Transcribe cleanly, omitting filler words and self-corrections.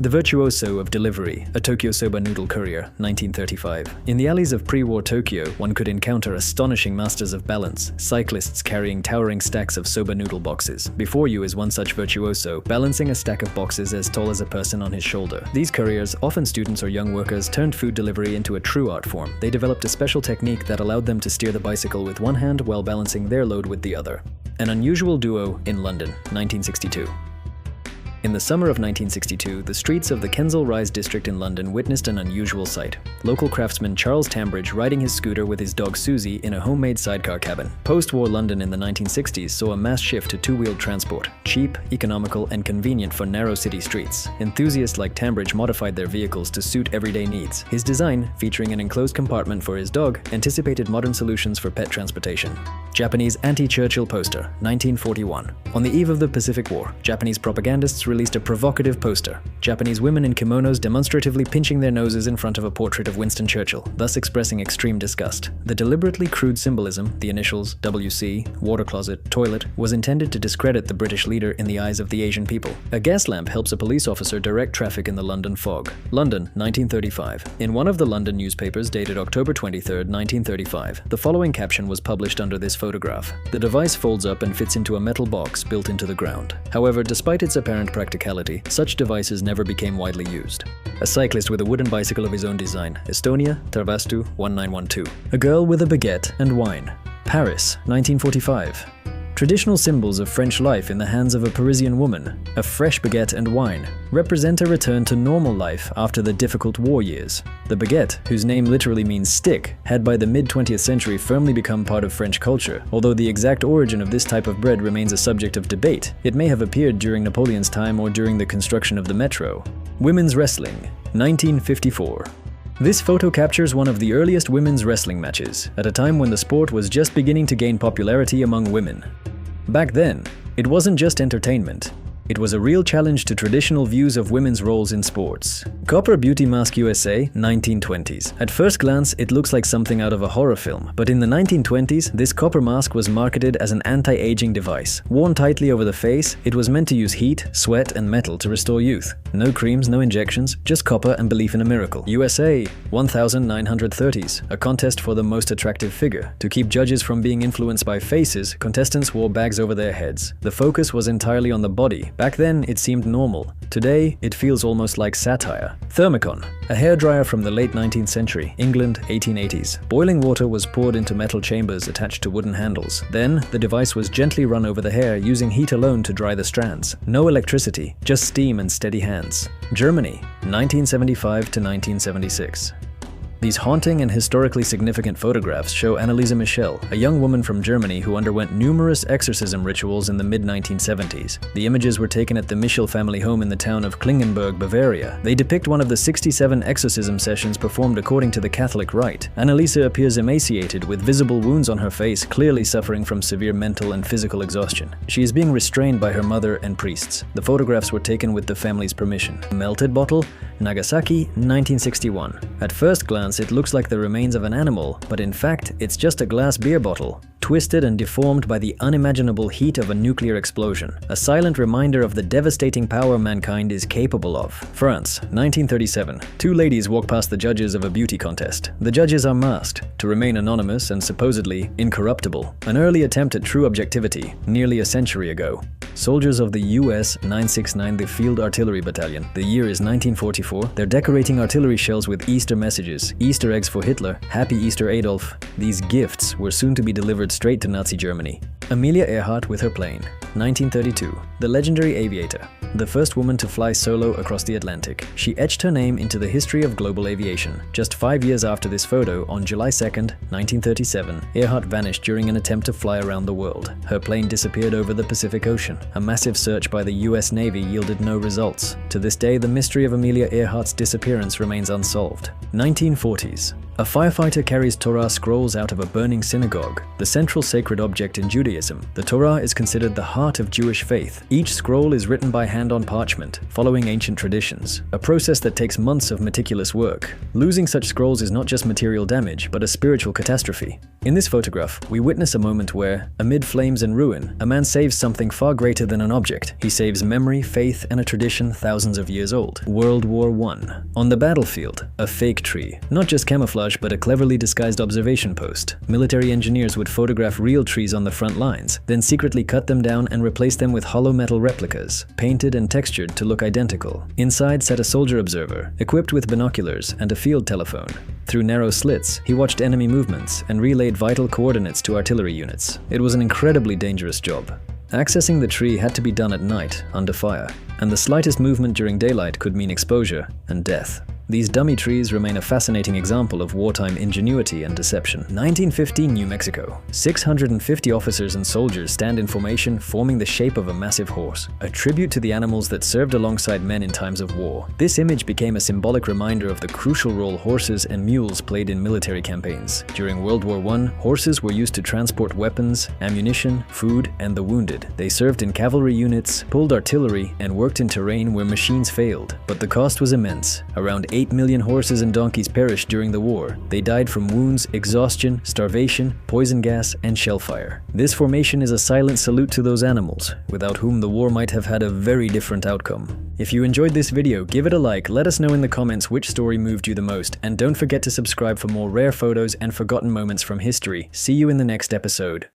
The Virtuoso of Delivery, a Tokyo soba noodle courier, 1935. In the alleys of pre-war Tokyo, one could encounter astonishing masters of balance, cyclists carrying towering stacks of soba noodle boxes. Before you is one such virtuoso, balancing a stack of boxes as tall as a person on his shoulder. These couriers, often students or young workers, turned food delivery into a true art form. They developed a special technique that allowed them to steer the bicycle with one hand while balancing their load with the other. An unusual duo in London, 1962. In the summer of 1962, the streets of the Kensal Rise district in London witnessed an unusual sight. Local craftsman Charles Tambridge riding his scooter with his dog Susie in a homemade sidecar cabin. Post-war London in the 1960s saw a mass shift to two-wheeled transport, cheap, economical, and convenient for narrow city streets. Enthusiasts like Tambridge modified their vehicles to suit everyday needs. His design, featuring an enclosed compartment for his dog, anticipated modern solutions for pet transportation. Japanese anti-Churchill poster, 1941. On the eve of the Pacific War, Japanese propagandists released a provocative poster. Japanese women in kimonos demonstratively pinching their noses in front of a portrait of Winston Churchill, thus expressing extreme disgust. The deliberately crude symbolism, the initials WC, water closet, toilet, was intended to discredit the British leader in the eyes of the Asian people. A gas lamp helps a police officer direct traffic in the London fog. London, 1935. In one of the London newspapers dated October 23, 1935, the following caption was published under this photograph. The device folds up and fits into a metal box built into the ground. However, despite its apparent practicality, such devices never became widely used. A cyclist with a wooden bicycle of his own design, Estonia, Tarvastu, 1912. A girl with a baguette and wine, Paris, 1945. Traditional symbols of French life in the hands of a Parisian woman, a fresh baguette and wine, represent a return to normal life after the difficult war years. The baguette, whose name literally means stick, had by the mid-20th century firmly become part of French culture. Although the exact origin of this type of bread remains a subject of debate, it may have appeared during Napoleon's time or during the construction of the metro. Women's wrestling, 1954. This photo captures one of the earliest women's wrestling matches, at a time when the sport was just beginning to gain popularity among women. Back then, it wasn't just entertainment. It was a real challenge to traditional views of women's roles in sports. Copper Beauty Mask USA, 1920s. At first glance, it looks like something out of a horror film, but in the 1920s, this copper mask was marketed as an anti-aging device. Worn tightly over the face, it was meant to use heat, sweat, and metal to restore youth. No creams, no injections, just copper and belief in a miracle. USA, 1930s. A contest for the most attractive figure. To keep judges from being influenced by faces, contestants wore bags over their heads. The focus was entirely on the body. Back then, it seemed normal. Today, it feels almost like satire. Thermicon, a hairdryer from the late 19th century, England, 1880s. Boiling water was poured into metal chambers attached to wooden handles. Then, the device was gently run over the hair using heat alone to dry the strands. No electricity, just steam and steady hands. Germany, 1975 to 1976. These haunting and historically significant photographs show Anneliese Michel, a young woman from Germany who underwent numerous exorcism rituals in the mid-1970s. The images were taken at the Michel family home in the town of Klingenberg, Bavaria. They depict one of the 67 exorcism sessions performed according to the Catholic rite. Anneliese appears emaciated, with visible wounds on her face, clearly suffering from severe mental and physical exhaustion. She is being restrained by her mother and priests. The photographs were taken with the family's permission. Melted bottle, Nagasaki, 1961. At first glance, it looks like the remains of an animal, but in fact, it's just a glass beer bottle, twisted and deformed by the unimaginable heat of a nuclear explosion. A silent reminder of the devastating power mankind is capable of. France, 1937. Two ladies walk past the judges of a beauty contest. The judges are masked, to remain anonymous and supposedly incorruptible. An early attempt at true objectivity, nearly a century ago. Soldiers of the US 969, the Field Artillery Battalion. The year is 1944. They're decorating artillery shells with Easter messages. Easter eggs for Hitler. Happy Easter Adolf. These gifts were soon to be delivered straight to Nazi Germany. Amelia Earhart with her plane. 1932. The legendary aviator. The first woman to fly solo across the Atlantic. She etched her name into the history of global aviation. Just 5 years after this photo, on July 2nd, 1937, Earhart vanished during an attempt to fly around the world. Her plane disappeared over the Pacific Ocean. A massive search by the US Navy yielded no results. To this day, the mystery of Amelia Earhart's disappearance remains unsolved. 1940s. A firefighter carries Torah scrolls out of a burning synagogue, the central sacred object in Judaism. The Torah is considered the heart of Jewish faith. Each scroll is written by hand on parchment, following ancient traditions, a process that takes months of meticulous work. Losing such scrolls is not just material damage, but a spiritual catastrophe. In this photograph, we witness a moment where, amid flames and ruin, a man saves something far greater than an object. He saves memory, faith, and a tradition thousands of years old. World War I. On the battlefield, a fake tree. Not just camouflage, but a cleverly disguised observation post. Military engineers would photograph real trees on the front lines, then secretly cut them down and replace them with hollow metal replicas, painted and textured to look identical. Inside sat a soldier observer, equipped with binoculars and a field telephone. Through narrow slits, he watched enemy movements and relayed vital coordinates to artillery units. It was an incredibly dangerous job. Accessing the tree had to be done at night, under fire, and the slightest movement during daylight could mean exposure and death. These dummy trees remain a fascinating example of wartime ingenuity and deception. 1915 New Mexico. 650 officers and soldiers stand in formation, forming the shape of a massive horse, a tribute to the animals that served alongside men in times of war. This image became a symbolic reminder of the crucial role horses and mules played in military campaigns. During World War I, horses were used to transport weapons, ammunition, food, and the wounded. They served in cavalry units, pulled artillery, and worked in terrain where machines failed. But the cost was immense. Around 8 million horses and donkeys perished during the war. They died from wounds, exhaustion, starvation, poison gas, and shellfire. This formation is a silent salute to those animals, without whom the war might have had a very different outcome. If you enjoyed this video, give it a like, let us know in the comments which story moved you the most, and don't forget to subscribe for more rare photos and forgotten moments from history. See you in the next episode.